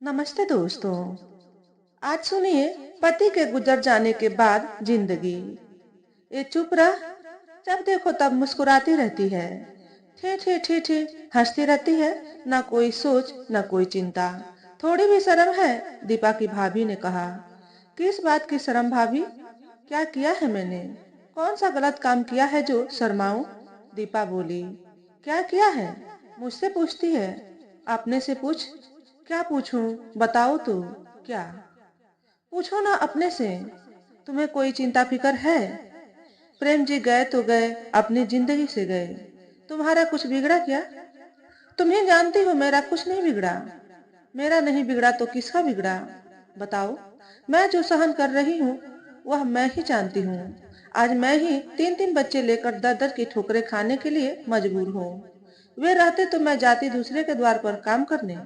नमस्ते दोस्तों। आज सुनिए, पति के गुजर जाने के बाद जिंदगी। ये चुप रह, जब देखो तब मुस्कुराती रहती है। ठे ठे ठे ठे हंसती रहती है। ना कोई सोच ना कोई चिंता। थोड़ी भी शर्म है? दीपा की भाभी ने कहा। किस बात की शर्म भाभी? क्या किया है मैंने? कौन सा गलत काम किया है जो शर्माऊं? दीपा बोली। क्या किया है? मुझसे पूछती है। अपने से पूछ। क्या पूछूं? बताओ तो। क्या? पूछो ना अपने से। तुम्हें कोई चिंता फिकर है? प्रेम जी गए तो गए, अपनी जिंदगी से गए। तुम्हारा कुछ बिगड़ा क्या? तुम ही जानती हो मेरा कुछ नहीं बिगड़ा। मेरा नहीं बिगड़ा तो किसका बिगड़ा? बताओ। मैं जो सहन कर रही हूँ वह मैं ही जानती हूँ। आज मैं ही तीन तीन बच्चे लेकर दर दर की ठोकरें खाने के लिए मजबूर हूँ। वे रहते तो मैं जाती दूसरे के द्वार पर काम करने।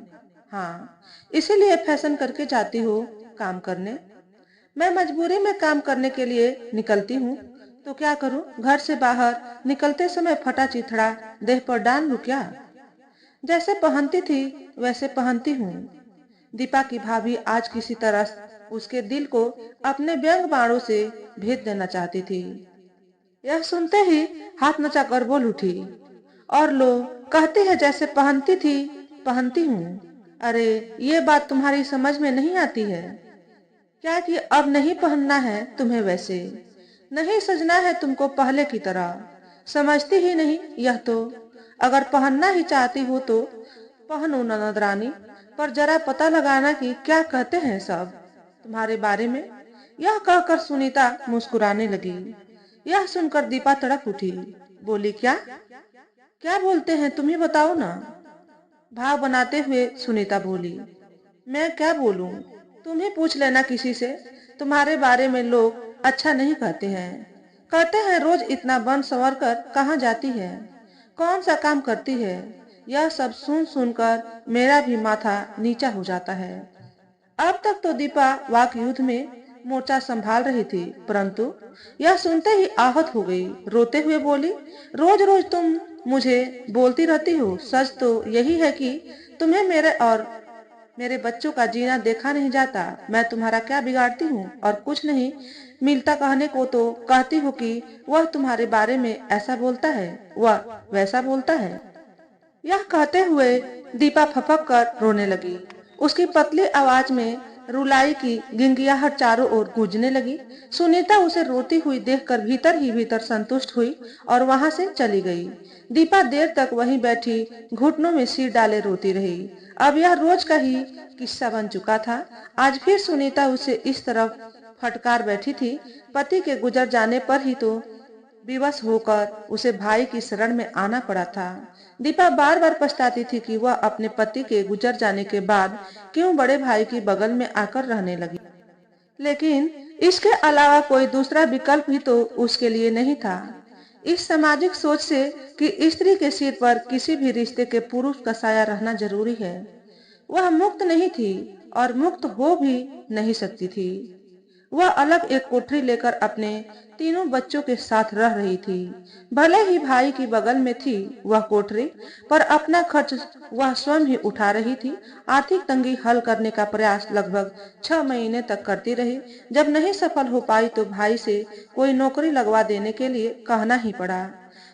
हाँ, इसीलिए फैशन करके जाती हो काम करने। मैं मजबूरी में काम करने के लिए निकलती हूँ, तो क्या करूँ? घर से बाहर निकलते समय फटा चिथड़ा देह पर डाल लूं क्या? जैसे पहनती थी वैसे पहनती हूँ। दीपा की भाभी आज किसी तरह उसके दिल को अपने व्यंग बाणों से भेद देना चाहती थी। यह सुनते ही हाथ नचाकर बोल उठी। और लो, कहती है जैसे पहनती थी पहनती हूँ। अरे, ये बात तुम्हारी समझ में नहीं आती है क्या कि अब नहीं पहनना है तुम्हें वैसे? नहीं सजना है तुमको पहले की तरह। समझती ही नहीं यह तो। अगर पहनना ही चाहती हो तो पहनो ननद रानी। पर जरा पता लगाना कि क्या कहते हैं सब तुम्हारे बारे में। यह कहकर सुनीता मुस्कुराने लगी। यह सुनकर दीपा तड़प उठी। बोली, क्या? क्या बोलते हैं तुम ही बताओ ना। भाव बनाते हुए सुनीता बोली। मैं क्या बोलूं? तुम ही पूछ लेना किसी से। तुम्हारे बारे में लोग अच्छा नहीं कहते हैं। कहते हैं रोज इतना बन संवर कर कहाँ जाती है, कौन सा काम करती है। यह सब सुन सुनकर मेरा भी माथा नीचा हो जाता है। अब तक तो दीपा वाक युद्ध में मोर्चा संभाल रही थी, परंतु यह सुनते ही आहत हो गई। रोते हुए बोली, रोज रोज तुम मुझे बोलती रहती हो। सच तो यही है कि तुम्हें मेरे और मेरे बच्चों का जीना देखा नहीं जाता। मैं तुम्हारा क्या बिगाड़ती हूँ? और कुछ नहीं मिलता कहने को तो कहती हो कि वह तुम्हारे बारे में ऐसा बोलता है, वह वैसा बोलता है। यह कहते हुए दीपा फपक कर रोने लगी। उसकी पतली आवाज में रुलाई की गिंगियाहट चारों ओर गूंजने लगी। सुनीता उसे रोती हुई देखकर भीतर ही भीतर संतुष्ट हुई और वहां से चली गई। दीपा देर तक वहीं बैठी घुटनों में सिर डाले रोती रही। अब यह रोज का ही किस्सा बन चुका था। आज फिर सुनीता उसे इस तरफ फटकार बैठी थी। पति के गुजर जाने पर ही तो विवश होकर उसे भाई की शरण में आना पड़ा था। दीपा बार बार पछताती थी कि वह अपने पति के गुजर जाने के बाद क्यों बड़े भाई की बगल में आकर रहने लगी। लेकिन इसके अलावा कोई दूसरा विकल्प भी तो उसके लिए नहीं था। इस सामाजिक सोच से कि स्त्री के सिर पर किसी भी रिश्ते के पुरुष का साया रहना जरूरी है, वह मुक्त नहीं थी और मुक्त हो भी नहीं सकती थी। वह अलग एक कोठरी लेकर अपने तीनों बच्चों के साथ रह रही थी। भले ही भाई की बगल में थी वह कोठरी, पर अपना खर्च वह स्वयं ही उठा रही थी। आर्थिक तंगी हल करने का प्रयास लगभग 6 महीने तक करती रही। जब नहीं सफल हो पाई तो भाई से कोई नौकरी लगवा देने के लिए कहना ही पड़ा।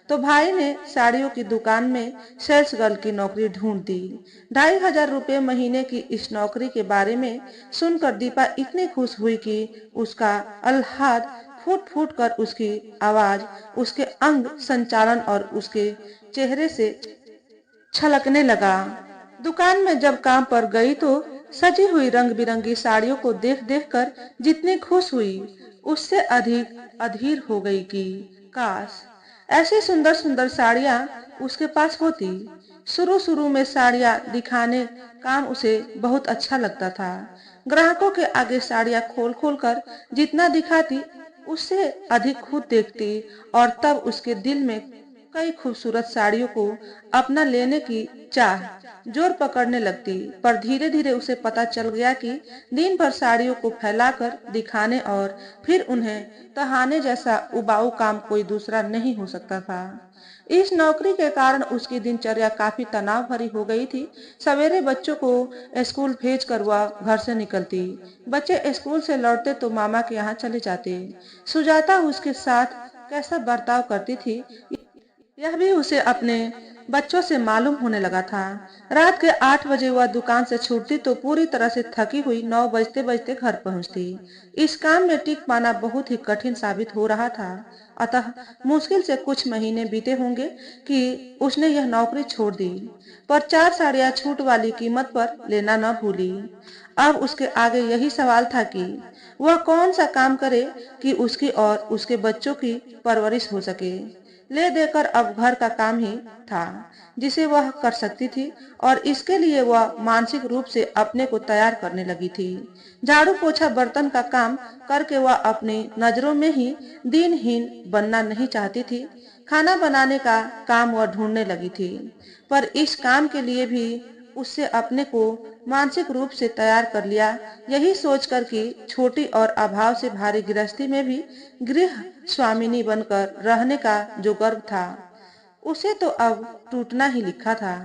तो भाई ने साड़ियों की दुकान में सेल्स गर्ल की नौकरी ढूंढ दी। 2500 रुपये महीने की इस नौकरी के बारे में सुनकर दीपा इतनी खुश हुई कि उसका आह्लाद फूट फूट कर उसकी आवाज, उसके अंग संचालन और उसके चेहरे से छलकने लगा। दुकान में जब काम पर गई तो सजी हुई रंग बिरंगी साड़ियों को देख देख कर जितनी खुश हुई उससे अधिक अधीर हो गई कि काश ऐसी सुंदर सुंदर साड़ियां उसके पास होती। शुरू शुरू में साड़ियां दिखाने काम उसे बहुत अच्छा लगता था। ग्राहकों के आगे साड़ियां खोल खोल कर जितना दिखाती उससे अधिक खुद देखती और तब उसके दिल में कई खूबसूरत साड़ियों को अपना लेने की चाह जोर पकड़ने लगती। पर धीरे धीरे उसे पता चल गया कि दिन भर साड़ियों को फैलाकर दिखाने और फिर उन्हें तहाने जैसा उबाऊ काम कोई दूसरा नहीं हो सकता था। इस नौकरी के कारण उसकी दिनचर्या काफी तनाव भरी हो गई थी। सवेरे बच्चों को स्कूल भेज कर वह घर से निकलती। बच्चे स्कूल से लौटते तो मामा के यहाँ चले जाते। सुजाता उसके साथ कैसा बर्ताव करती थी, यह भी उसे अपने बच्चों से मालूम होने लगा था। रात के 8 बजे वह दुकान से छूटती तो पूरी तरह से थकी हुई 9 बजते बजते घर पहुंचती। इस काम में टिक पाना बहुत ही कठिन साबित हो रहा था। अतः मुश्किल से कुछ महीने बीते होंगे कि उसने यह नौकरी छोड़ दी, पर 4 साड़ियां छूट वाली कीमत पर लेना न भूली। अब उसके आगे यही सवाल था कि वह कौन सा काम करे कि उसकी और उसके बच्चों की परवरिश हो सके। ले देकर अब घर का काम ही था जिसे वह कर सकती थी, और इसके लिए वह मानसिक रूप से अपने को तैयार करने लगी थी। झाड़ू पोछा बर्तन का काम करके वह अपनी नजरों में ही दिनहीन बनना नहीं चाहती थी। खाना बनाने का काम वह ढूंढने लगी थी, पर इस काम के लिए भी उससे अपने को मानसिक रूप से तैयार कर लिया, यही सोचकर कि छोटी और अभाव से भारी गृहस्थी में भी गृह स्वामिनी बनकर रहने का जो गर्व था, उसे तो अब टूटना ही लिखा था।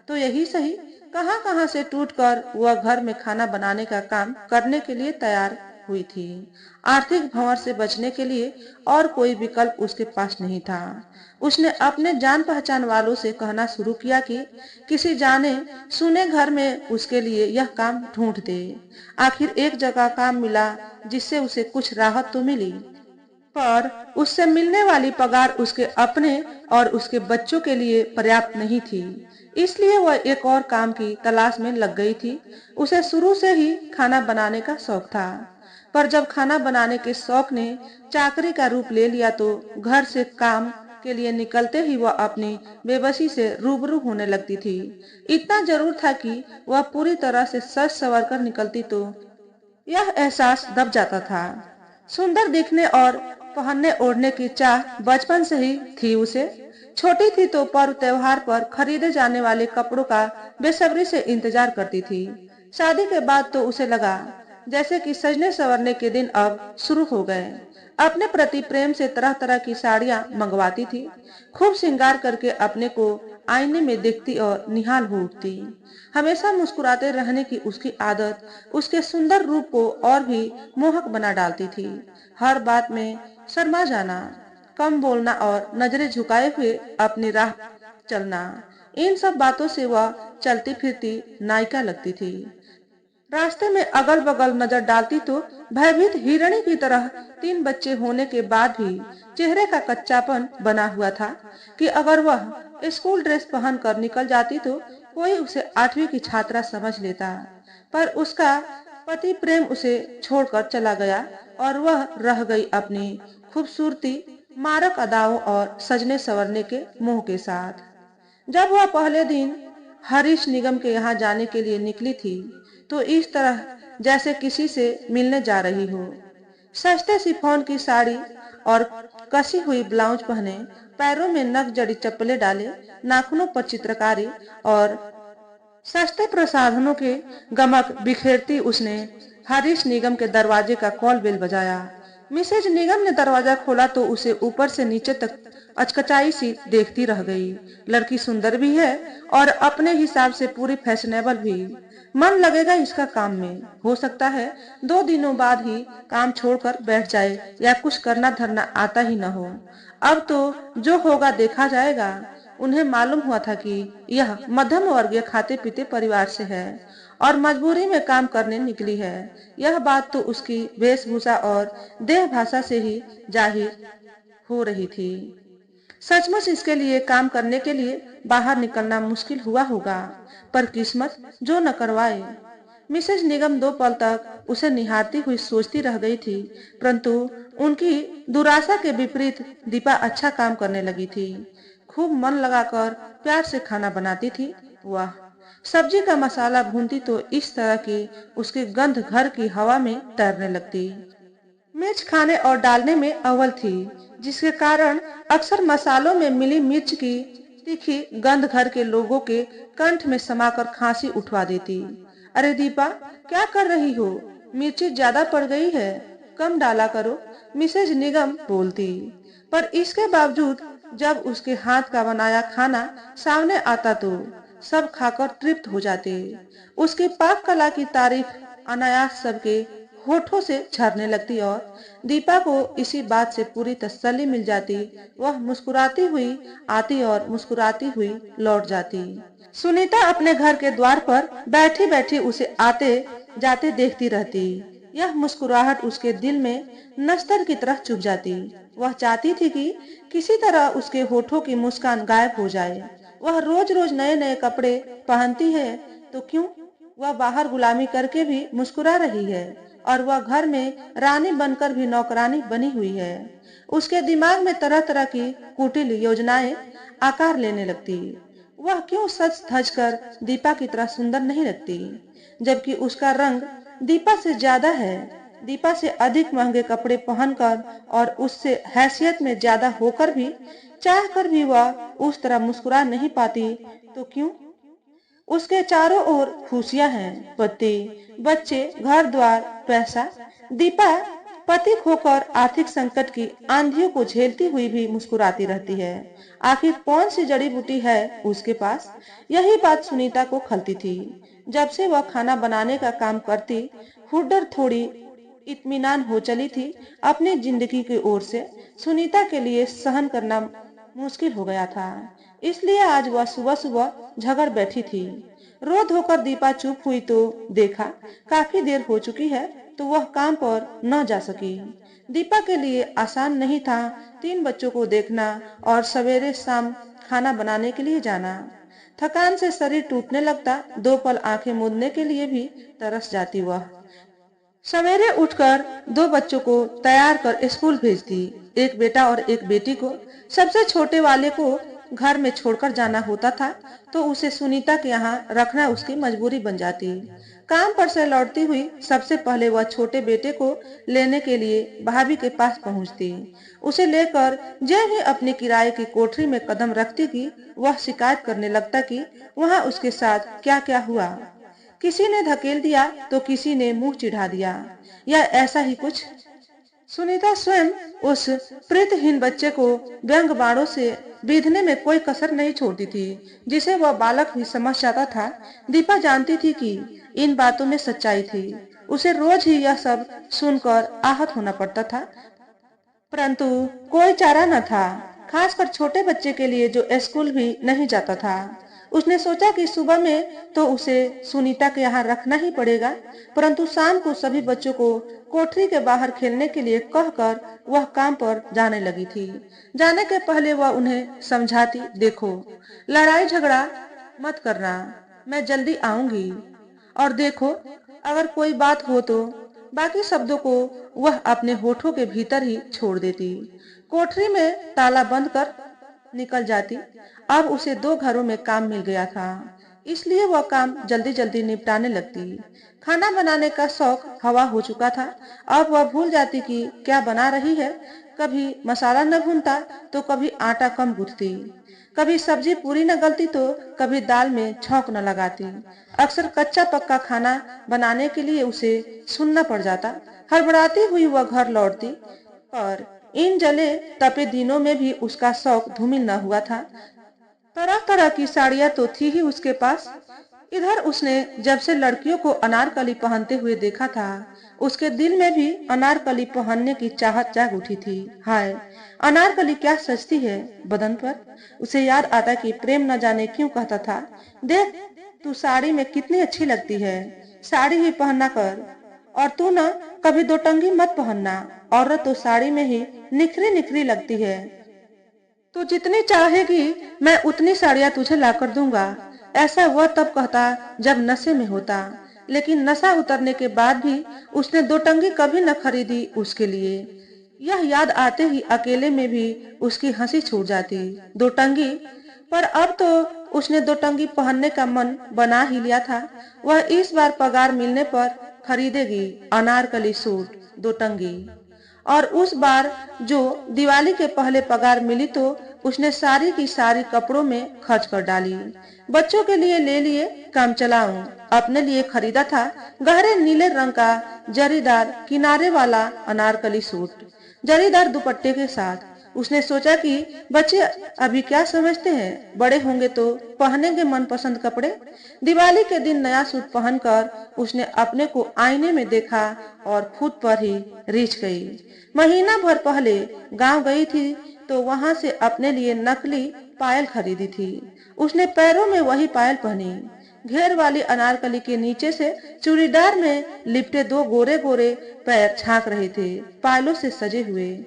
तो यही सही, कहां-कहां से टूटकर वह घर में खाना बनाने का काम करने के लिए तैयार हुई थी। आर्थिक भंवर से बचने के लिए और कोई विकल्प उसके पास नहीं था। उसने अपने जान पहचान वालों से कहना शुरू किया कि किसी जाने सुने घर में उसके लिए यह काम ढूंढ दे। आखिर एक जगह काम मिला जिससे उसे कुछ राहत तो मिली, पर उससे मिलने वाली पगार उसके अपने और उसके बच्चों के लिए पर्याप्त नहीं थी। इसलिए वह एक और काम की तलाश में लग गई थी। उसे शुरू से ही खाना बनाने का शौक था, पर जब खाना बनाने के शौक ने चाकरी का रूप ले लिया तो घर से काम के लिए निकलते ही वह अपनी बेबसी से रूबरू होने लगती थी। इतना जरूर था कि वह पूरी तरह से सज संवर कर निकलती तो यह एहसास दब जाता था। सुंदर दिखने और पहनने ओढ़ने की चाह बचपन से ही थी उसे। छोटी थी तो पर्व त्योहार पर खरीदे जाने वाले कपड़ों का बेसब्री से इंतजार करती थी। शादी के बाद तो उसे लगा जैसे कि सजने संवरने के दिन अब शुरू हो गए। अपने प्रति प्रेम से तरह तरह की साड़ियां मंगवाती थी। खूब श्रृंगार करके अपने को आईने में देखती और निहाल हो उठती। हमेशा मुस्कुराते रहने की उसकी आदत उसके सुंदर रूप को और भी मोहक बना डालती थी। हर बात में शर्मा जाना, कम बोलना और नजरें झुकाए हुए अपनी राह चलना, इन सब बातों से वह चलती फिरती नायिका लगती थी। रास्ते में अगल बगल नजर डालती तो भयभीत हिरणी की तरह 3 बच्चे होने के बाद भी चेहरे का कच्चापन बना हुआ था कि अगर वह स्कूल ड्रेस पहन कर निकल जाती तो कोई उसे 8वीं की छात्रा समझ लेता। पर उसका पति प्रेम उसे छोड़कर चला गया और वह रह गई अपनी खूबसूरती, मारक अदाओं और सजने संवरने के मोह के साथ। जब वह पहले दिन हरीश निगम के यहाँ जाने के लिए निकली थी तो इस तरह जैसे किसी से मिलने जा रही हो। सस्ते शिफॉन की साड़ी और कसी हुई ब्लाउज पहने, पैरों में नग जड़ी चप्पलें डाले, नाखूनों पर चित्रकारी और सस्ते प्रसाधनों के गमक बिखेरती उसने हरीश निगम के दरवाजे का कॉल बेल बजाया। मिसेज निगम ने दरवाजा खोला तो उसे ऊपर से नीचे तक अचकचाई सी देखती रह गई। लड़की सुंदर भी है और अपने हिसाब से पूरी फैशनेबल भी। मन लगेगा इसका काम में। हो सकता है 2 दिनों बाद ही काम छोड़कर बैठ जाए या कुछ करना धरना आता ही न हो। अब तो जो होगा देखा जाएगा। उन्हें मालूम हुआ था कि यह मध्यम वर्गीय खाते पीते परिवार से है और मजबूरी में काम करने निकली है। यह बात तो उसकी वेशभूषा और देह भाषा से ही जाहिर हो रही थी। सचमुच इसके लिए काम करने के लिए बाहर निकलना मुश्किल हुआ होगा, पर किस्मत जो न करवाए। मिसेज निगम 2 पल तक उसे निहारती हुई सोचती रह गई थी, परंतु उनकी दुराशा के विपरीत दीपा अच्छा काम करने लगी थी। खूब मन लगाकर प्यार से खाना बनाती थी। वह सब्जी का मसाला भूनती तो इस तरह की उसकी गंध घर की हवा में तैरने लगती। मिर्च खाने और डालने में अव्वल थी, जिसके कारण अक्सर मसालों में मिली मिर्च की तीखी गंध घर के लोगों के कंठ में समाकर खांसी उठवा देती। अरे दीपा, क्या कर रही हो? मिर्ची ज्यादा पड़ गई है, कम डाला करो, मिसेज निगम बोलती। पर इसके बावजूद जब उसके हाथ का बनाया खाना सामने आता तो सब खाकर तृप्त हो जाते। उसकी पाक कला की तारीफ अनायास सबके होठों से झरने लगती और दीपा को इसी बात से पूरी तसल्ली मिल जाती। वह मुस्कुराती हुई आती और मुस्कुराती हुई लौट जाती। सुनीता अपने घर के द्वार पर बैठी बैठी उसे आते जाते देखती रहती। यह मुस्कुराहट उसके दिल में नश्तर की तरह चुभ जाती। वह चाहती थी कि किसी तरह उसके होठों की मुस्कान गायब हो जाए। वह रोज रोज नए नए कपड़े पहनती है तो क्यों, वह बाहर गुलामी करके भी मुस्कुरा रही है और वह घर में रानी बनकर भी नौकरानी बनी हुई है। उसके दिमाग में तरह तरह की कुटिल योजनाएं आकार लेने लगती। वह क्यों सज धज कर दीपा की तरह सुंदर नहीं लगती, जबकि उसका रंग दीपा से ज्यादा है। दीपा से अधिक महंगे कपड़े पहनकर और उससे हैसियत में ज्यादा होकर भी चाह कर भी वह उस तरह मुस्कुरा नहीं पाती तो क्यों। उसके चारों ओर खुशियां हैं, पति, बच्चे, घर द्वार, पैसा। दीपा पति खोकर आर्थिक संकट की आंधियों को झेलती हुई भी मुस्कुराती रहती है। आखिर कौन सी जड़ी बूटी है उसके पास, यही बात सुनीता को खलती थी। जब से वह खाना बनाने का काम करती, हुड्डर थोड़ी इत्मीनान हो चली थी अपनी जिंदगी की ओर से। सुनीता के लिए सहन करना मुश्किल हो गया था, इसलिए आज वह सुबह सुबह झगड़ बैठी थी। रो धोकर दीपा चुप हुई तो देखा काफी देर हो चुकी है तो वह काम पर न जा सकी। दीपा के लिए आसान नहीं था 3 बच्चों को देखना और सवेरे शाम खाना बनाने के लिए जाना। थकान से शरीर टूटने लगता, 2 पल आंखें मूंदने के लिए भी तरस जाती वह। सवेरे उठकर 2 बच्चों को तैयार कर स्कूल भेजती, एक बेटा और एक बेटी को। सबसे छोटे वाले को घर में छोड़कर जाना होता था तो उसे सुनीता के यहाँ रखना उसकी मजबूरी बन जाती। काम पर से लौटती हुई सबसे पहले वह छोटे बेटे को लेने के लिए भाभी के पास पहुंचती। उसे लेकर जय ही अपनी किराए की कोठरी में कदम रखती कि वह शिकायत करने लगता कि वहाँ उसके साथ क्या क्या हुआ। किसी ने धकेल दिया तो किसी ने मुंह चिढ़ा दिया, या ऐसा ही कुछ। सुनीता स्वयं उस प्रीतहीन बच्चे को व्यंग बाणों से बीधने में कोई कसर नहीं छोड़ती थी, जिसे वह बालक भी समझ जाता था। दीपा जानती थी कि इन बातों में सच्चाई थी। उसे रोज ही यह सब सुनकर आहत होना पड़ता था, परंतु कोई चारा न था, खासकर छोटे बच्चे के लिए जो स्कूल भी नहीं जाता था। उसने सोचा कि सुबह में तो उसे सुनीता के यहाँ रखना ही पड़ेगा, परंतु शाम को सभी बच्चों को कोठरी के बाहर खेलने के लिए कहकर वह काम पर जाने लगी थी। जाने के पहले वह उन्हें समझाती, देखो लड़ाई झगड़ा मत करना, मैं जल्दी आऊंगी, और देखो अगर कोई बात हो तो। बाकी शब्दों को वह अपने होठों के भीतर ही छोड़ देती। कोठरी में ताला बंद कर निकल जाती। अब उसे 2 घरों में काम मिल गया था, इसलिए वह काम जल्दी जल्दी निपटाने लगती। खाना बनाने का शौक हवा हो चुका था। अब वह भूल जाती कि क्या बना रही है। कभी मसाला न भूनता तो कभी आटा कम गूंथती, कभी सब्जी पूरी न गलती तो कभी दाल में छौंक न लगाती। अक्सर कच्चा पक्का खाना बनाने के लिए उसे सुनना पड़ जाता। हड़बड़ाती हुई वह घर लौटती, पर इन जले तपे दिनों में भी उसका शौक धूमिल न हुआ था। तरह तरह की साड़ियां तो थी ही उसके पास। इधर उसने जब से लड़कियों को अनारकली पहनते हुए देखा था, उसके दिल में भी अनारकली पहनने की चाहत जाग उठी थी। हाय, अनारकली क्या सजती है बदन पर। उसे याद आता कि प्रेम न जाने क्यों कहता था, देख तू साड़ी में कितनी अच्छी लगती है, साड़ी ही पहनना कर, और तू न कभी 2 टंगी मत पहनना, औरत तो साड़ी में ही निखरी निखरी लगती है। तू जितनी चाहेगी मैं उतनी साड़ियां तुझे लाकर दूंगा। ऐसा वह तब कहता जब नशे में होता, लेकिन नशा उतरने के बाद भी उसने 2 टंगी कभी न खरीदी उसके लिए। यह याद आते ही अकेले में भी उसकी हंसी छूट जाती। 2 टंगी, पर अब तो उसने 2 टंगी पहनने का मन बना ही लिया था। वह इस बार पगार मिलने पर खरीदेगी अनारकली सूट 2 टंगी। और उस बार जो दिवाली के पहले पगार मिली तो उसने सारी की सारी कपड़ों में खर्च कर डाली। बच्चों के लिए ले लिए काम चलाऊं, अपने लिए खरीदा था गहरे नीले रंग का जरीदार किनारे वाला अनारकली सूट, जरीदार दुपट्टे के साथ। उसने सोचा कि बच्चे अभी क्या समझते हैं, बड़े होंगे तो पहनेंगे मनपसंद कपड़े। दिवाली के दिन नया सूट पहनकर उसने अपने को आईने में देखा और खुद पर ही रीझ गई। महीना भर पहले गांव गई थी तो वहां से अपने लिए नकली पायल खरीदी थी। उसने पैरों में वही पायल पहनी। घेर वाली अनारकली के नीचे से चूड़ीदार में लिपटे दो गोरे गोरे पैर झांक रहे थे, पायलों से सजे हुए।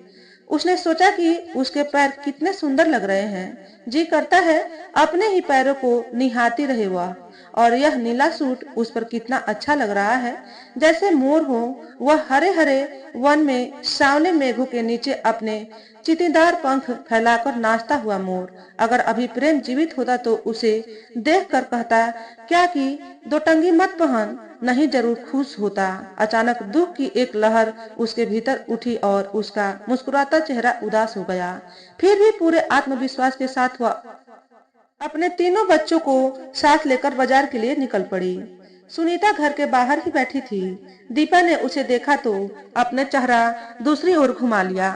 उसने सोचा कि उसके पैर कितने सुंदर लग रहे हैं। जी करता है अपने ही पैरों को निहारती रहे वह। और यह नीला सूट उस पर कितना अच्छा लग रहा है, जैसे मोर हो। वह हरे हरे वन में सांवले मेघों के नीचे अपने चितीदार पंख फैलाकर नाचता हुआ मोर। अगर अभी प्रेम जीवित होता तो उसे देख कर कहता, क्या कि दो टंगी मत पहन, नहीं जरूर खुश होता। अचानक दुख की एक लहर उसके भीतर उठी और उसका मुस्कुराता चेहरा उदास हो गया। फिर भी पूरे आत्मविश्वास के साथ वह अपने तीनों बच्चों को साथ लेकर बाजार के लिए निकल पड़ी। सुनीता घर के बाहर ही बैठी थी। दीपा ने उसे देखा तो अपने चेहरा दूसरी ओर घुमा लिया,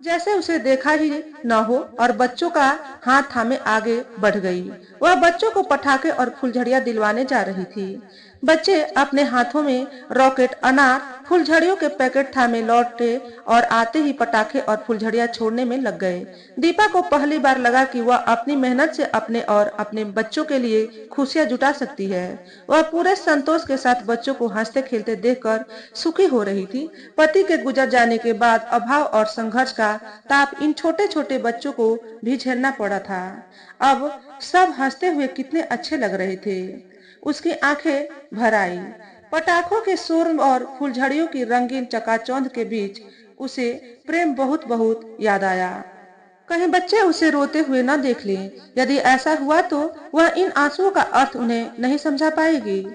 जैसे उसे देखा ही न हो, और बच्चों का हाथ थामे आगे बढ़ गई। वह बच्चों को पटाखे और फुलझड़ियां दिलवाने जा रही थी। बच्चे अपने हाथों में रॉकेट, अनार, फुलझड़ियों के पैकेट थामे लौटे और आते ही पटाखे और फुलझड़ियां छोड़ने में लग गए। दीपा को पहली बार लगा कि वह अपनी मेहनत से अपने और अपने बच्चों के लिए खुशियां जुटा सकती है। वह पूरे संतोष के साथ बच्चों को हंसते खेलते देखकर सुखी हो रही थी। पति के गुजर जाने के बाद अभाव और संघर्ष का ताप इन छोटे छोटे बच्चों को भी झेलना पड़ा था। अब सब हंसते हुए कितने अच्छे लग रहे थे। उसकी आंखें भर आई। पटाखों के शोर और फुलझड़ियों की रंगीन चकाचौंध के बीच उसे प्रेम बहुत बहुत याद आया। कहीं बच्चे उसे रोते हुए न देख लें। यदि ऐसा हुआ तो वह इन आंसुओं का अर्थ उन्हें नहीं समझा पाएगी।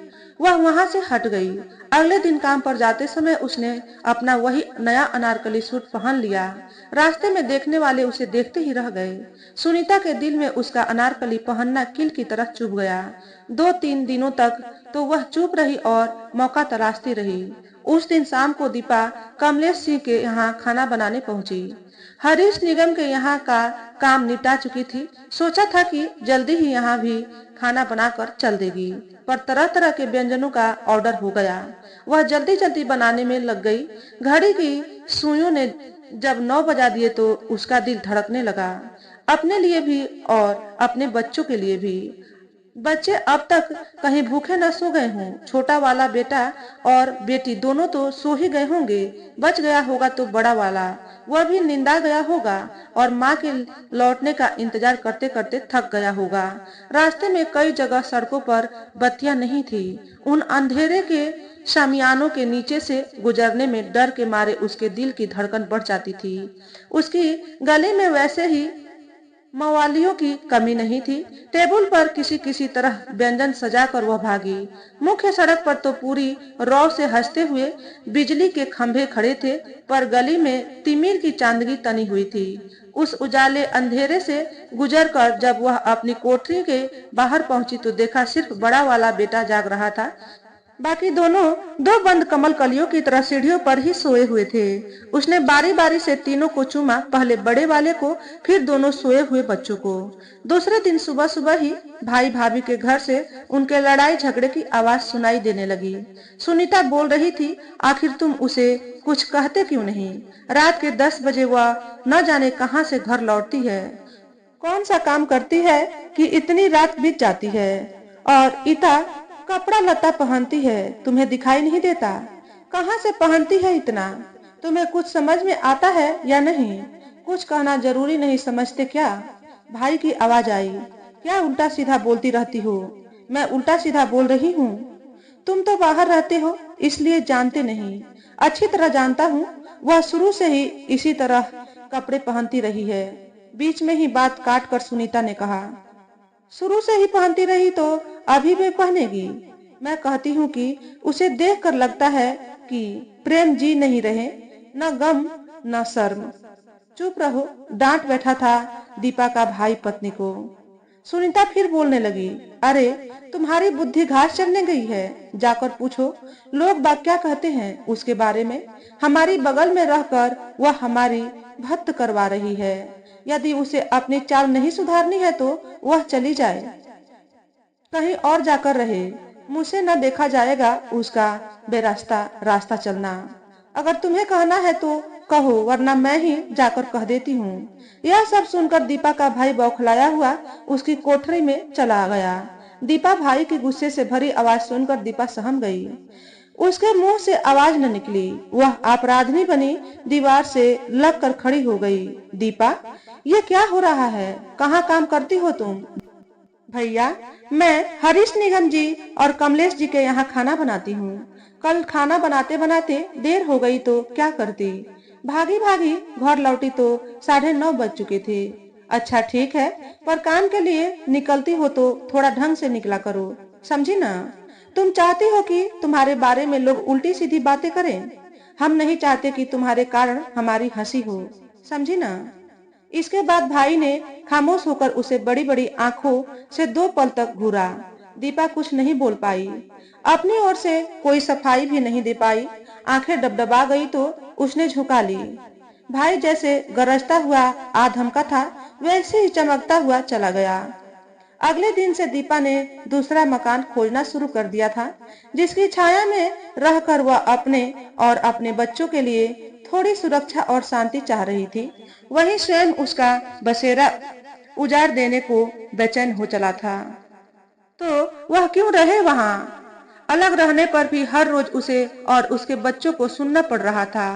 वह वहां से हट गई। अगले दिन काम पर जाते समय उसने अपना वही नया अनारकली सूट पहन लिया। रास्ते में देखने वाले उसे देखते ही रह गए। सुनीता के दिल में उसका अनारकली पहनना कील की तरह चुभ गया। 2-3 दिनों तक तो वह चुप रही और मौका तलाशती रही। उस दिन शाम को दीपा कमलेश सिंह के यहाँ खाना बनाने पहुंची। हरीश निगम के यहाँ का काम निपटा चुकी थी। सोचा था कि जल्दी ही यहाँ भी खाना बनाकर चल देगी, पर तरह तरह के व्यंजनों का ऑर्डर हो गया। वह जल्दी जल्दी बनाने में लग गई। घड़ी की सुइयों ने जब 9 बजा दिए तो उसका दिल धड़कने लगा, अपने लिए भी और अपने बच्चों के लिए भी। बच्चे अब तक कहीं भूखे न सो गए हों। छोटा वाला बेटा और बेटी दोनों तो सो ही गए होंगे। बच गया होगा तो बड़ा वाला, वह भी निंदा गया होगा और माँ के लौटने का इंतजार करते करते थक गया होगा। रास्ते में कई जगह सड़कों पर बत्तियां नहीं थी। उन अंधेरे के शामियानों के नीचे से गुजरने में डर के मारे उसके दिल की धड़कन बढ़ जाती थी। उसकी गले में वैसे ही मवालियों की कमी नहीं थी। टेबल पर किसी किसी तरह व्यंजन सजाकर वह भागी। मुख्य सड़क पर तो पूरी रौ से हंसते हुए बिजली के खंभे खड़े थे, पर गली में तिमिर की चांदनी तनी हुई थी। उस उजाले अंधेरे से गुजरकर जब वह अपनी कोठरी के बाहर पहुंची तो देखा सिर्फ बड़ा वाला बेटा जाग रहा था। बाकी दोनों दो बंद कमल कलियों की तरह सीढ़ियों पर ही सोए हुए थे। उसने बारी बारी से तीनों को चूमा, पहले बड़े वाले को, फिर दोनों सोए हुए बच्चों को। दूसरे दिन सुबह सुबह ही भाई भाभी के घर से उनके लड़ाई झगड़े की आवाज सुनाई देने लगी। सुनीता बोल रही थी, आखिर तुम उसे कुछ कहते क्यों नहीं? रात के 10 बजे वह न जाने कहां से घर लौटती है, कौन सा काम करती है कि इतनी रात बीत जाती है, और इतना कपड़ा लता पहनती है, तुम्हें दिखाई नहीं देता? कहाँ से पहनती है इतना? तुम्हें कुछ समझ में आता है या नहीं? कुछ कहना जरूरी नहीं समझते क्या? भाई की आवाज आई। क्या उल्टा सीधा बोलती रहती हो? मैं उल्टा सीधा बोल रही हूँ? तुम तो बाहर रहते हो इसलिए जानते नहीं, अच्छी तरह जानता हूँ। वह शुरू से ही इसी तरह कपड़े पहनती रही है। बीच में ही बात काट कर सुनीता ने कहा, शुरू से ही पहनती रही तो अभी भी पहनेगी। मैं कहती हूँ कि उसे देखकर लगता है कि प्रेम जी नहीं रहे, न गम न शर्म। चुप रहो, डांट बैठा था दीपा का भाई पत्नी को। सुनीता फिर बोलने लगी, अरे तुम्हारी बुद्धि घास चरने गई है, जाकर पूछो लोग बाग क्या कहते हैं उसके बारे में। हमारी बगल में रहकर वह हमारी भक्त करवा रही है। यदि उसे अपनी चाल नहीं सुधारनी है तो वह चली जाए, कहीं और जाकर रहे। मुझसे न देखा जाएगा उसका बेरास्ता रास्ता चलना। अगर तुम्हें कहना है तो कहो, वरना मैं ही जाकर कह देती हूँ। यह सब सुनकर दीपा का भाई बौखलाया हुआ उसकी कोठरी में चला गया। दीपा भाई के गुस्से से भरी आवाज सुनकर दीपा सहम गई। उसके मुंह से आवाज न निकली। वह अपराधी बनी दीवार से लग कर खड़ी हो गई। दीपा, ये क्या हो रहा है? कहाँ काम करती हो तुम? भैया, मैं हरीश निगम जी और कमलेश जी के यहाँ खाना बनाती हूँ। कल खाना बनाते बनाते देर हो गई तो क्या करती। भागी भागी घर लौटी तो 9:30 बज चुके थे। अच्छा ठीक है, पर काम के लिए निकलती हो तो थोड़ा ढंग से निकला करो, समझी ना। तुम चाहती हो कि तुम्हारे बारे में लोग उल्टी सीधी बातें करें। हम नहीं चाहते कि तुम्हारे कारण हमारी हंसी हो, समझी ना। इसके बाद भाई ने खामोश होकर उसे बड़ी बड़ी आंखों से 2 पल तक घूरा। दीपा कुछ नहीं बोल पाई, अपनी ओर से कोई सफाई भी नहीं दे पाई। आंखें डबडबा गई तो उसने झुका ली। भाई जैसे गरजता हुआ आधमका था वैसे ही चमकता हुआ चला गया। अगले दिन से दीपा ने दूसरा मकान खोजना शुरू कर दिया था, जिसकी छाया में रहकर वह अपने और अपने बच्चों के लिए थोड़ी सुरक्षा और शांति चाह रही थी। वहीं स्वयं उसका बसेरा उजाड़ देने को बेचैन हो चला था। तो वह क्यों रहे वहां? अलग रहने पर भी हर रोज उसे और उसके बच्चों को सुनना पड़ रहा था।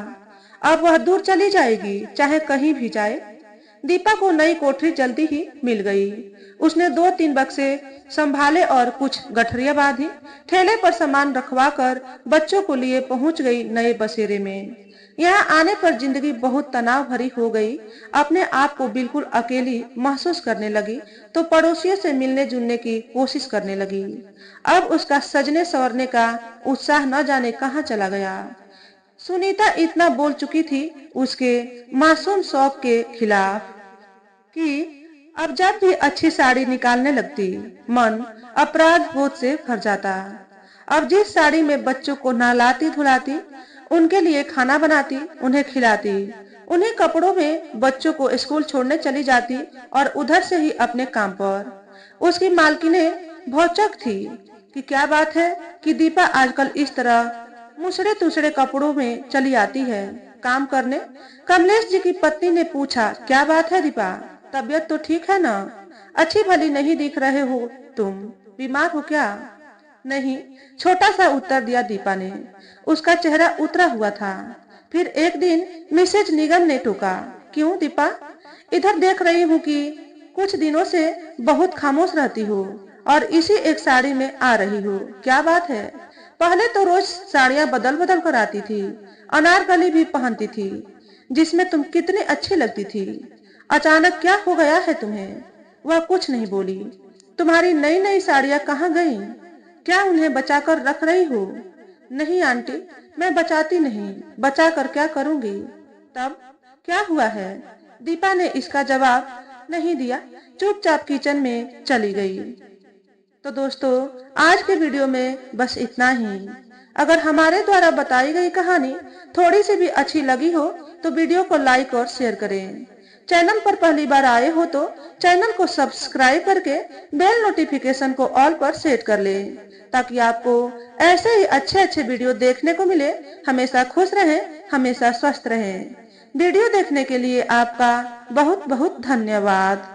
अब वह दूर चली जाएगी, चाहे कहीं भी जाए। दीपा को नई कोठरी जल्दी ही मिल गई। उसने 2-3 बक्से संभाले और कुछ गठरिया बांधी। ठेले पर सामान रखवा कर बच्चों को लिए पहुंच गई नए बसेरे में। यहाँ आने पर जिंदगी बहुत तनाव भरी हो गई। अपने आप को बिल्कुल अकेली महसूस करने लगी तो पड़ोसियों से मिलने जुलने की कोशिश करने लगी। अब उसका सजने संवरने का उत्साह न जाने कहाँ चला गया। सुनीता इतना बोल चुकी थी उसके मासूम शौक के खिलाफ कि अब जब भी अच्छी साड़ी निकालने लगती मन अपराध बोध से भर जाता। अब जिस साड़ी में बच्चों को नहलाती धुलाती, उनके लिए खाना बनाती, उन्हें खिलाती, उन्हीं कपड़ों में बच्चों को स्कूल छोड़ने चली जाती और उधर से ही अपने काम पर। उसकी मालकिने भौचक थी कि क्या बात है कि दीपा आजकल इस तरह मुसड़े तुसड़े कपड़ों में चली आती है काम करने। कमलेश जी की पत्नी ने पूछा, क्या बात है दीपा, तबीयत तो ठीक है ना? अच्छी भली नहीं दिख रहे हो तुम, बीमार हो क्या? नहीं, छोटा सा उत्तर दिया दीपा ने। उसका चेहरा उतरा हुआ था। फिर एक दिन मिसेज निगम ने टोका, क्यों दीपा, इधर देख रही हूँ कि कुछ दिनों से बहुत खामोश रहती हो और इसी एक साड़ी में आ रही हो, क्या बात है? पहले तो रोज साड़ियां बदल बदल कर आती थी, अनारकली भी पहनती थी, जिसमें तुम कितनी अच्छी लगती थी। अचानक क्या हो गया है तुम्हें? वह कुछ नहीं बोली। तुम्हारी नई नई साड़ियां कहाँ गईं? क्या उन्हें बचा कर रख रही हो? नहीं आंटी, मैं बचाती नहीं, बचा कर क्या करूंगी। तब क्या हुआ है? दीपा ने इसका जवाब नहीं दिया, चुपचाप किचन में चली गई। तो दोस्तों, आज के वीडियो में बस इतना ही। अगर हमारे द्वारा बताई गई कहानी थोड़ी सी भी अच्छी लगी हो तो वीडियो को लाइक और शेयर करें। चैनल पर पहली बार आए हो तो चैनल को सब्सक्राइब करके बेल नोटिफिकेशन को ऑल पर सेट कर लें, ताकि आपको ऐसे ही अच्छे अच्छे वीडियो देखने को मिले। हमेशा खुश रहें, हमेशा स्वस्थ रहें। वीडियो देखने के लिए आपका बहुत बहुत धन्यवाद।